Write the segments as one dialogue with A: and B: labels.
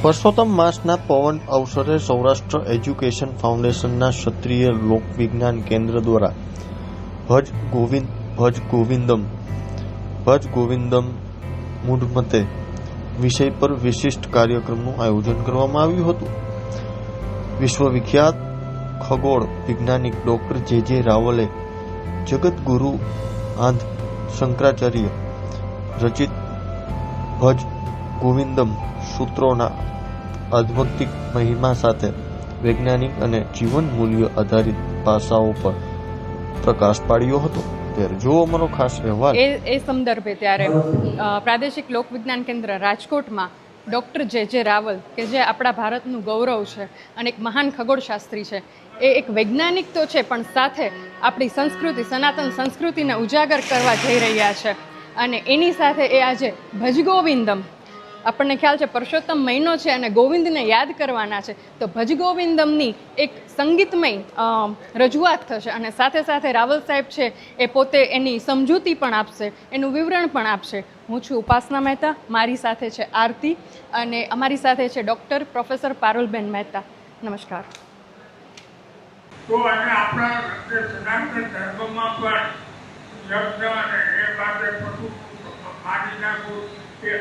A: પરસોત્તમ માસના પવન અવસરે સૌરાષ્ટ્ર એજ્યુકેશન ફાઉન્ડેશનના ક્ષત્રિય લોકવિજ્ઞાન કેન્દ્ર દ્વારા ભજ ગોવિંદમ મૂઢમતે વિષય પર વિશિષ્ટ કાર્યક્રમનું આયોજન કરવામાં આવ્યું હતું. વિશ્વવિખ્યાત ખગોળ વૈજ્ઞાનિક ડોક્ટર જે રાવલે જગતગુરુ આંધ શંકરાચાર્ય રચિત ભજ ગોવિંદમ સૂત્રોના આધ્યાત્મિક મહિમા સાથે વૈજ્ઞાનિક અને જીવન મૂલ્ય આધારિત પાસાઓ પર પ્રકાશ પાડ્યો હતો. ત્યારે જો અમારો ખાસ અહેવાલ
B: એ સંદર્ભે ત્યારે પ્રાદેશિક લોકવિજ્ઞાન કેન્દ્ર રાજકોટમાં ડૉક્ટર જે રાવલ કે જે આપણા ભારતનું ગૌરવ છે અને એક મહાન ખગોળશાસ્ત્રી છે, એ એક વૈજ્ઞાનિક તો છે પણ સાથે આપણી સંસ્કૃતિ, સનાતન સંસ્કૃતિને ઉજાગર કરવા જઈ રહ્યા છે. અને એની સાથે એ આજે ભજગોવિંદમ, આપણને ખ્યાલ છે પરસોત્તમ મહિનો છે અને ગોવિંદને યાદ કરવાના છે, તો ભજગોવિંદમની એક સંગીતમય રજૂઆત થશે. અને સાથે સાથે રાવલ સાહેબ છે એ પોતે એની સમજૂતી પણ આપશે, એનું વિવરણ પણ આપશે. હું છું ઉપાસના મહેતા, મારી સાથે છે આરતી અને અમારી સાથે છે ડૉક્ટર પ્રોફેસર પારુલબેન મહેતા. નમસ્કાર.
C: તો અને આપણા સનાતન ધર્મમાં પણ યજ્ઞ અને એ બાબતે પશુ મારી નાખવું કે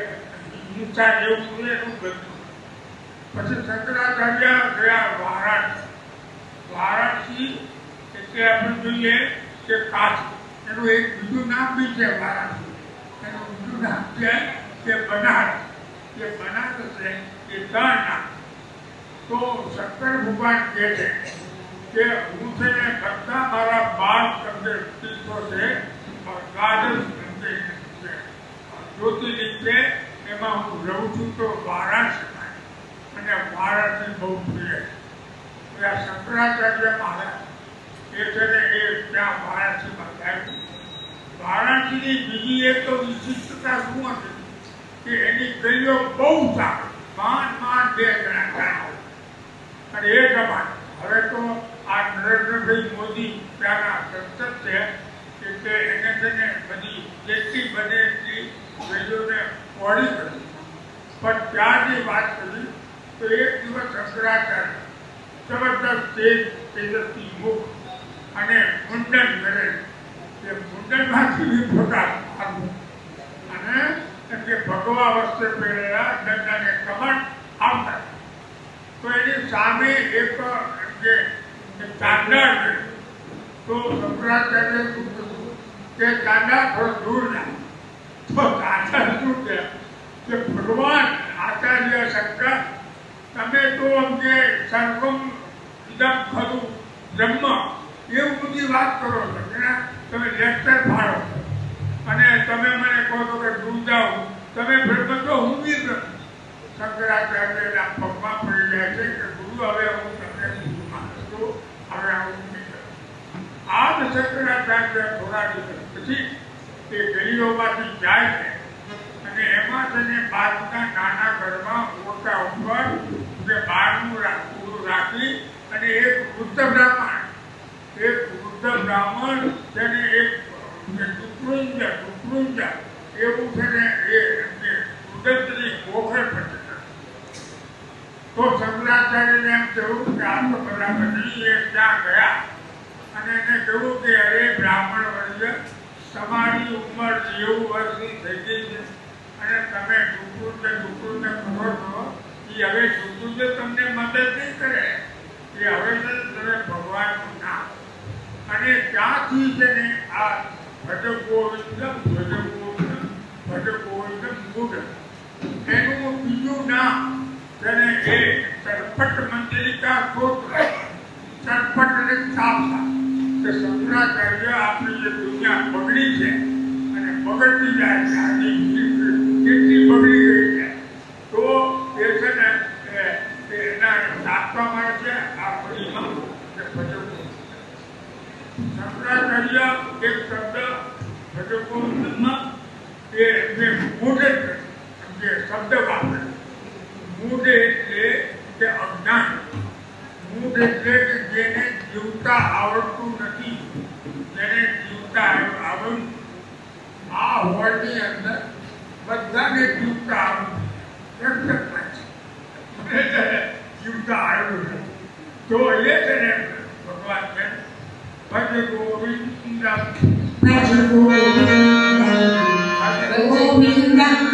C: હિંસા જેવું એનું બનતું. પછી શંકરાચાર્ય ગયા વારાણસી એટલે આપણે જોઈએ કે કાશી, એનું એક બીજું નામ બી છે વારાણસી, એનું બીજું નામ છે કે બનારસ. એ બનારસ છે એ ત્રણ નામ. તો શંકર ભગવાન કહે છે કે હું છે ને બધા મારા 12 તીર્થો છે, દ્વાદશ જ્યોતિર્લિંગ છે, એમાં હું રહું છું તો વારાણસીમાં, અને વારાણસી બહુ પ્રિય છે. શંકરાચાર્ય મહારાજ એ છે ને એ ત્યાં વારાણસીમાં ગયા. વારાણસીની બીજી એક તો વિશિષ્ટતા શું હતી કે એની ગલીઓ બહુ સારી, માંડ 2 જણા ચાલે. અને એ જમાને હવે તો આ નરેન્દ્રભાઈ મોદી ત્યાંના સંસદ છે એટલે એને છે ને બધી જેટલી બને એટલી વેદોને પહોળી કરી. પણ ત્યાં જે વાત કરી તો એક દિવસ શંકરાચાર્ય જબરદસ્ત તેજસ્વી મુખ અને મુંડન કરે. એ મુંડનમાંથી બી ફોટા પાડવું અને એમને ભગવા વસ્ત્ર પહેરેલા દંડાને કમળ આવતા. તો એની સામે એક જે ચાંદા છે, તો શંકરાચાર્ય શું કહ્યું કે ચાંદા થોડો દૂર ના. તો ચાંદા શું કહે કે ભગવાન આચાર્ય શંકર, તમે તો અમને સર્વમ ઇદમ ખલુ બ્રહ્મ એવું બધી વાત કરો છો, તમે લેક્ચર ફાળો અને તમે મને કહો છો કે દૂર જાઓ, તમે બ્રહ્મ તો હું બી બ્રહ્મ. શંકરાચાર્યના પગમાં પડી જાય છે કે ગુરુ હવે હું તમને માનું છું, હવે આવું નહીં કરું. આ જ શંકરાચાર્ય થોડા દિવસ પછી એ ગલીઓમાંથી જાય છે અને એમાં તેને બાજુના નાના ઘરમાં મોટા ઉપર જે બારનું રાખી અને એક વૃદ્ધ બ્રાહ્મણ તેને એક ડુકરુંજ એવું છે ને એ ઉદંતની પોખર પડે. તો શંકરાચાર્યને એમ કહ્યું કે આ તો બરાબર નહીં. એ ત્યાં ગયા અને એને કહ્યું કે અરે બ્રાહ્મણ વર્ગ, તમારી ઉંમર 90 વર્ષની થઈ ગઈ છે અને તમે ડુકરુંજને ખબર છો એ હવે ડુકરુંજ તમને મદદ નહીં કરે, એ હવે છે તમે ભગવાનનું નામ. અને ત્યાંથી છે ને આ ભજગોવિંદમ મૂઢ એનું બીજું નામ તેને એ સરપટ મંજરિકા સ્તોત્ર, સરપટ એટલે છાપા, કે શંકરાચાર્ય આપણી જે દુનિયા બગડી છે અને બગડતી જાય છે, આની કેટલી બગડી ગઈ છે, તો એ છે ને એના છાપવા માટે આ પરિણામ શંકરાચાર્ય એક શબ્દ ભજગોવિંદમાં એ મૂઢ શબ્દ વાપરે. મૂઢ એટલે કે અજ્ઞાન, મૂઢ એટલે કે જેને જીવતા આવડતું નથી, જેને જીવતા આવડતું. આ હોળની અંદર બધાને જીવતા આવડતું, તો એ છે ને ભગવાન છે ભજ ગોવિંદ
D: ભજ ગોવિંદ